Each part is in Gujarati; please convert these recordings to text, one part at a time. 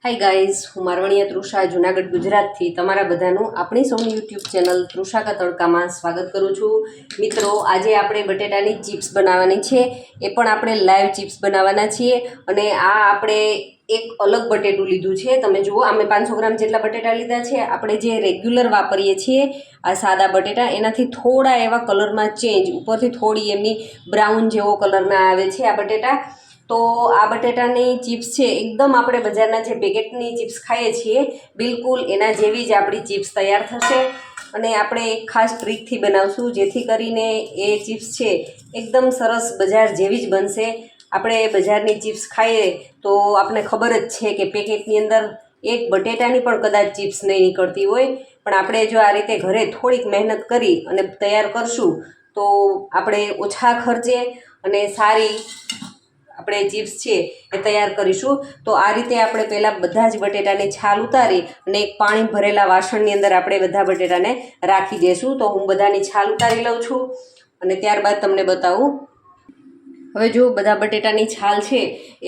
હાય ગાઈઝ, હું મારવણીયા તૃષા જુનાગઢ ગુજરાતથી તમારા બધાનું આપણી સૌની યુટ્યુબ ચેનલ તૃષા કા તડકામાં સ્વાગત કરું છું. મિત્રો, આજે આપણે બટેટાની ચિપ્સ બનાવવાની છે. એ પણ આપણે લાઈવ ચિપ્સ બનાવવાના છીએ. અને આ આપણે એક અલગ બટેટું લીધું છે. તમે જુઓ, અમે 500 ગ્રામ જેટલા બટેટા લીધા છે. આપણે જે રેગ્યુલર વાપરીએ છીએ આ સાદા બટેટા, એનાથી થોડા એવા કલરમાં ચેન્જ, ઉપરથી થોડી એમની બ્રાઉન જેવો કલરના આવે છે આ બટેટા. તો આ બટેટાની ચિપ્સ છે એકદમ આપણે બજારના જે પેકેટની ચિપ્સ ખાઈએ છીએ બિલકુલ એના જેવી જ આપણી ચિપ્સ તૈયાર થશે. અને આપણે એક ખાસ ટ્રીકથી બનાવશું જેથી કરીને એ ચિપ્સ છે એકદમ સરસ બજાર જેવી જ બનશે. આપણે બજારની ચિપ્સ ખાઈએ તો આપણને ખબર જ છે કે પેકેટની અંદર એક બટેટાની પણ કદાચ ચિપ્સ નહીં નીકળતી હોય, પણ આપણે જો આ રીતે ઘરે થોડીક મહેનત કરી અને તૈયાર કરશું તો આપણે ઓછા ખર્ચે અને સારી આપણે ચિપ્સ છે એ તૈયાર કરીશું. તો આ રીતે આપણે પહેલાં બધા જ બટેટાની છાલ ઉતારી અને એક પાણી ભરેલા વાસણની અંદર આપણે બધા બટેટાને રાખી દઈશું. તો હું બધાની છાલ ઉતારી લઉં છું અને ત્યારબાદ તમને બતાવું. હવે જો બધા બટેટાની છાલ છે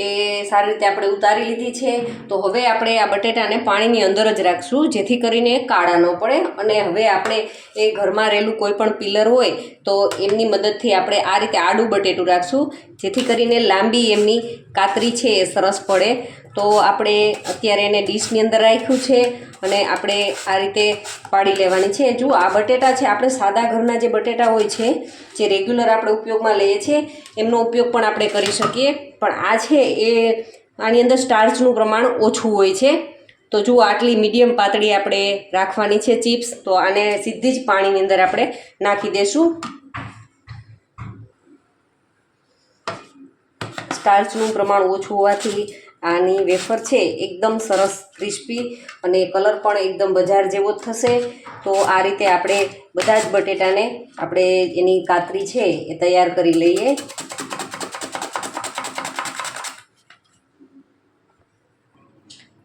એ સારી રીતે આપણે ઉતારી લીધી છે. તો હવે આપણે આ બટેટાને પાણીની અંદર જ રાખશું જેથી કરીને કાળા ન પડે. અને હવે આપણે એ ઘરમાં રહેલું કોઈ પણ પિલર હોય તો એમની મદદથી આપણે આ રીતે આડું બટેટું રાખશું જેથી કરીને લાંબી એમની કાતરી છે એ સરસ પડે. તો આપણે અત્યારે એને ડીશની અંદર રાખ્યું છે અને આપણે આ રીતે પાડી લેવાની છે. જુઓ, આ બટેટા છે આપણે સાદા ઘરના જે બટેટા હોય છે, જે રેગ્યુલર આપણે ઉપયોગમાં લઈએ છીએ એમનો ઉપયોગ પણ આપણે કરી શકીએ. પણ આ છે એ આની અંદર સ્ટાર્ચનું પ્રમાણ ઓછું હોય છે. તો જુઓ, આટલી મીડિયમ પાતળી આપણે રાખવાની છે ચિપ્સ. તો આને સીધી જ પાણીની અંદર આપણે નાખી દઈશું. સ્ટાર્ચનું પ્રમાણ ઓછું હોવાથી આની વેફર છે એકદમ સરસ ક્રિસ્પી અને કલર પણ એકદમ બજાર જેવો જ થશે. તો આ રીતે આપણે બધા જ બટેટાને આપણે એની કાતરી છે એ તૈયાર કરી લઈએ.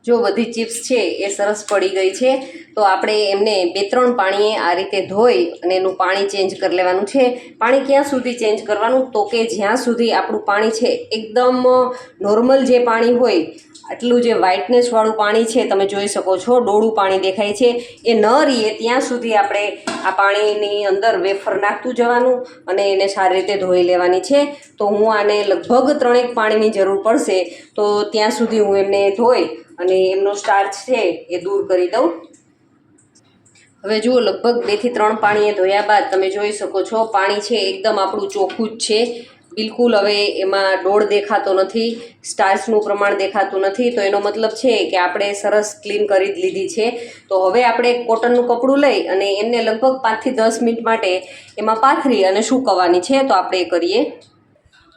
જો બધી ચિપ્સ છે એ સરસ પડી ગઈ છે તો આપણે એમને 2-3 પાણીએ આ રીતે ધોઈ અને એનું પાણી ચેન્જ કરી લેવાનું છે. પાણી ક્યાં સુધી ચેન્જ કરવાનું? તો કે જ્યાં સુધી આપણું પાણી છે એકદમ નોર્મલ જે પાણી હોય, આટલું જે વ્હાઇટનેસવાળું પાણી છે તમે જોઈ શકો છો, ડોળું પાણી દેખાય છે, એ ન રહીએ ત્યાં સુધી આપણે આ પાણીની અંદર વેફર નાખતું જવાનું અને એને સારી રીતે ધોઈ લેવાની છે. તો હું આને લગભગ 3 પાણીની જરૂર પડશે. તો ત્યાં સુધી હું એમને ધોઈ અને એમનો સ્ટાર્ચ છે એ દૂર કરી દઉં. હવે જુઓ, લગભગ 2-3 પાણીએ ધોયા બાદ તમે જોઈ શકો છો પાણી છે એકદમ આપણું ચોખ્ખું જ છે. બિલકુલ હવે એમાં ડોળ દેખાતો નથી, સ્ટાર્ચનું પ્રમાણ દેખાતું નથી. તો એનો મતલબ છે કે આપણે સરસ ક્લીન કરી જ લીધી છે. તો હવે આપણે કોટનનું કપડું લઈ અને એમને લગભગ 5 થી 10 મિનિટ માટે એમાં પાથરી અને સૂકવવાની છે. તો આપણે એ કરીએ.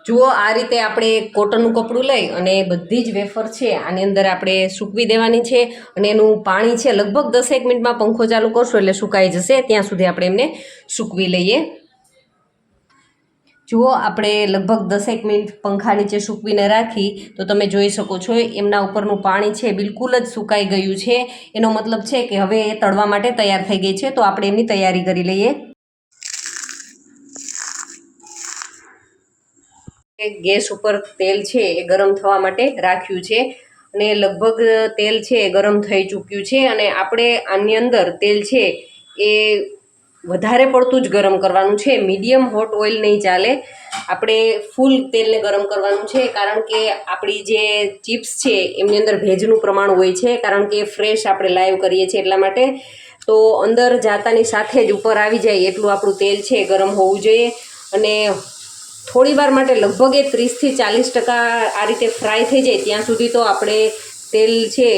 જુઓ, આ રીતે આપણે કોટનનું કપડું લઈ અને બધી જ વેફર છે આની અંદર આપણે સૂકવી દેવાની છે. અને એનું પાણી છે લગભગ 10 મિનિટમાં પંખો ચાલુ કરશો એટલે સુકાઈ જશે. ત્યાં સુધી આપણે એમને સૂકવી લઈએ. જુઓ, આપણે લગભગ 10 મિનિટ પંખા નીચે સૂકવીને રાખી તો તમે જોઈ શકો છો એમના ઉપરનું પાણી છે બિલકુલ જ સુકાઈ ગયું છે. એનો મતલબ છે કે હવે એ તળવા માટે તૈયાર થઈ ગઈ છે. તો આપણે એમની તૈયારી કરી લઈએ. ગેસ ઉપર તેલ છે એ ગરમ થવા માટે રાખ્યું છે અને લગભગ તેલ છે એ ગરમ થઈ ચૂક્યું છે. અને આપણે આની અંદર તેલ છે એ વધારે પડતું જ ગરમ કરવાનું છે. મીડિયમ હોટ ઓઇલ નહીં ચાલે, આપણે ફૂલ તેલને ગરમ કરવાનું છે. કારણ કે આપણી જે ચિપ્સ છે એમની અંદર ભેજનું પ્રમાણ હોય છે, કારણ કે ફ્રેશ આપણે લાઈવ કરીએ છીએ એટલા માટે. તો અંદર જાતાની સાથે જ ઉપર આવી જાય એટલું આપણું તેલ છે ગરમ હોવું જોઈએ. અને થોડી વાર માટે લગભગ એ 30 થી 40% આ રીતે ફ્રાય થઈ જાય ત્યાં સુધી તો આપણે તેલ છે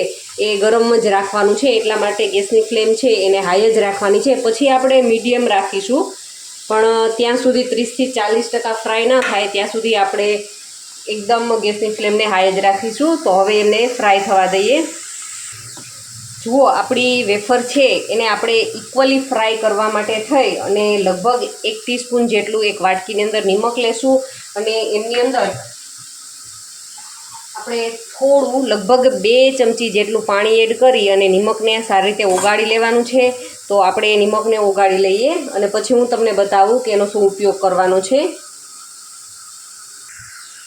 એ ગરમ જ રાખવાનું છે. એટલા માટે ગેસની ફ્લેમ છે એને હાઈ જ રાખવાની છે. પછી આપણે મીડિયમ રાખીશું, પણ ત્યાં સુધી 30 થી 40% ફ્રાય ના થાય ત્યાં સુધી આપણે એકદમ ગેસની ફ્લેમને હાઈ જ રાખીશું. તો હવે એને ફ્રાય થવા દઈએ. જુઓ, આપણી વેફર છે એને આપણે ઇક્વલી ફ્રાય કરવા માટે થઈ અને લગભગ 1 ટીસ્પૂન જેટલું એક વાટકીની અંદર નિમક લેશું અને એમની અંદર આપણે થોડું લગભગ 2 ચમચી જેટલું પાણી એડ કરી અને નિમકને સારી રીતે ઓગાળી લેવાનું છે. તો આપણે એ નિમકને ઓગાળી લઈએ અને પછી હું તમને બતાવું કે એનો શું ઉપયોગ કરવાનો છે.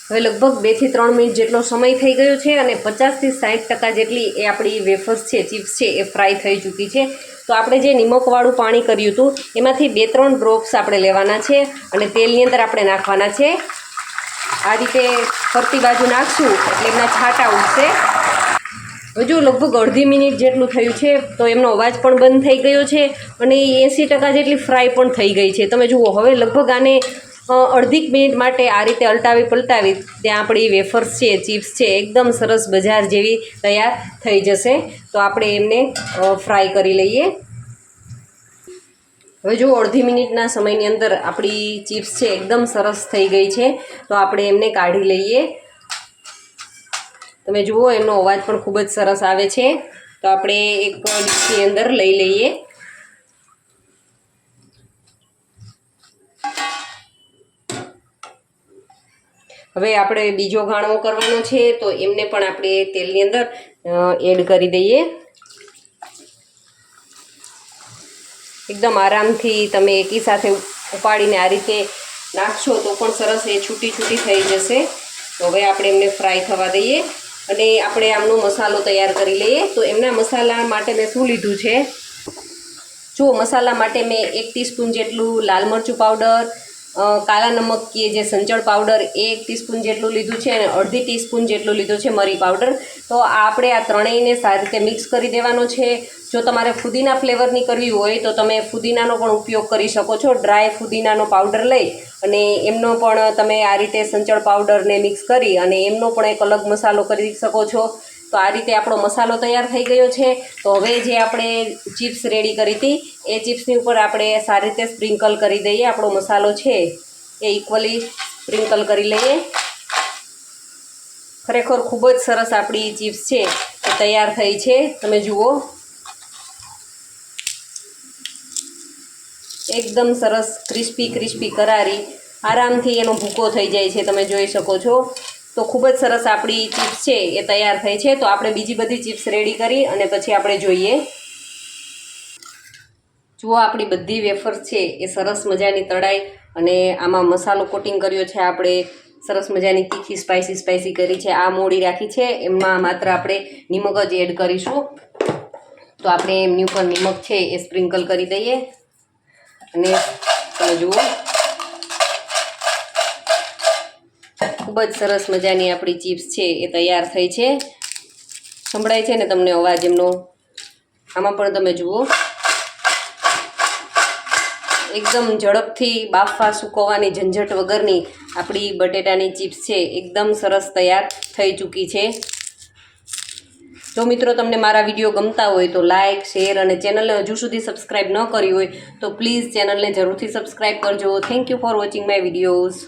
હવે લગભગ 2 થી 3 મિનિટ જેટલો સમય થઈ ગયો છે અને 50 થી 60% જેટલી એ આપણી વેફર્સ છે, ચિપ્સ છે એ ફ્રાય થઈ ચૂકી છે. તો આપણે જે નિમકવાળું પાણી કર્યું હતું એમાંથી 2-3 ડ્રોપ્સ આપણે લેવાના છે અને તેલની અંદર આપણે નાખવાના છે. આ રીતે ફરતી બાજુ નાખશું એટલે એમના છાંટા ઉડશે. હજુ લગભગ અડધી મિનિટ જેટલું થયું છે તો એમનો અવાજ પણ બંધ થઈ ગયો છે અને 80% જેટલી ફ્રાય પણ થઈ ગઈ છે. તમે જુઓ, હવે લગભગ આને અડધી મિનિટ માટે આ રીતે અલટાવી પલટાવી ત્યાં આપણી વેફર્સ છે, ચિપ્સ છે એકદમ સરસ બજાર જેવી તૈયાર થઈ જશે. તો આપણે એમને ફ્રાય કરી લઈએ. હવે જો અડધી મિનિટના સમયની અંદર આપણી ચિપ્સ છે એકદમ સરસ થઈ ગઈ છે. તો આપણે એમને કાઢી લઈએ. તમે જુઓ, એમનો અવાજ પણ ખૂબ જ સરસ આવે છે. તો આપણે એક ડીશની અંદર લઈ લઈએ. હવે આપણે બીજો ઘાણો કરવાનો છે તો એમને પણ આપણે તેલની અંદર એડ કરી દઈએ. એકદમ આરામથી તમે એકી સાથે ઉપાડીને આ રીતે નાખશો તો પણ સરસ એ છૂટી થઈ જશે. તો હવે આપણે એમને ફ્રાય થવા દઈએ અને આપણે આમનો મસાલો તૈયાર કરી લઈએ. તો એમના મસાલા માટે મેં શું લીધું છે, જો મસાલા માટે મેં 1 ટીસ્પૂન જેટલું લાલ મરચું પાવડર, કાલા નમક કે જે સંચળ પાવડર એ 1 ટીસ્પૂન જેટલું લીધું છે અને અડધી ટીસ્પૂન જેટલું લીધું છે મરી પાવડર. તો આપણે આ ત્રણેયને સારી રીતે મિક્સ કરી દેવાનો છે. જો તમારે ફુદીના ફ્લેવરની કરવી હોય તો તમે ફુદીનાનો પણ ઉપયોગ કરી શકો છો. ડ્રાય ફુદીનાનો પાવડર લઈ અને એમનો પણ તમે આ રીતે સંચળ પાવડરને મિક્સ કરી અને એમનો પણ એક અલગ મસાલો કરી શકો છો. તો આ રીતે આપણો મસાલો તૈયાર થઈ ગયો છે. તો હવે જે આપણે ચિપ્સ રેડી કરી હતી એ ચિપ્સની ઉપર આપણે સારી રીતે સ્પ્રિંકલ કરી દઈએ. આપણો મસાલો છે એ ઇક્વલી સ્પ્રિંકલ કરી લઈએ. ખરેખર ખૂબ જ સરસ આપણી ચિપ્સ છે એ તૈયાર થઈ છે. તમે જુઓ, એકદમ સરસ ક્રિસ્પી કરારી આરામથી એનો ભૂકો થઈ જાય છે. તમે જોઈ શકો છો. તો ખૂબ જ સરસ આપણી ચિપ્સ છે એ તૈયાર થઈ છે. તો આપણે બીજી બધી ચિપ્સ રેડી કરી અને પછી આપણે જોઈએ. જુઓ, આપણી બધી વેફર્સ છે એ સરસ મજાની તળાઈ અને આમાં મસાલો કોટિંગ કર્યો છે. આપણે સરસ મજાની તીખી સ્પાઇસી કરી છે. આ મોડી રાખી છે. એમાં માત્ર આપણે નિમક જ એડ કરીશું. તો આપણે એમની ઉપર નિમક છે એ સ્પ્રિંકલ કરી દઈએ અને તમે જુઓ, ખૂબ જ સરસ મજાની આપણી ચિપ્સ છે એ તૈયાર થઈ છે. સંભળાય છે ને તમને અવાજ એમનો? આમાં પણ તમે જુઓ, એકદમ ઝડપથી બાફવા સૂકવવાની ઝંઝટ વગરની આપણી બટેટાની ચિપ્સ છે એકદમ સરસ તૈયાર થઈ ચૂકી છે. જો મિત્રો તમને મારા વિડીયો ગમતા હોય તો લાઇક, શેર અને ચેનલને હજુ સુધી સબસ્ક્રાઈબ ન કરી હોય તો પ્લીઝ ચેનલને જરૂરથી સબસ્ક્રાઈબ કરજો. Thank you for watching my videos.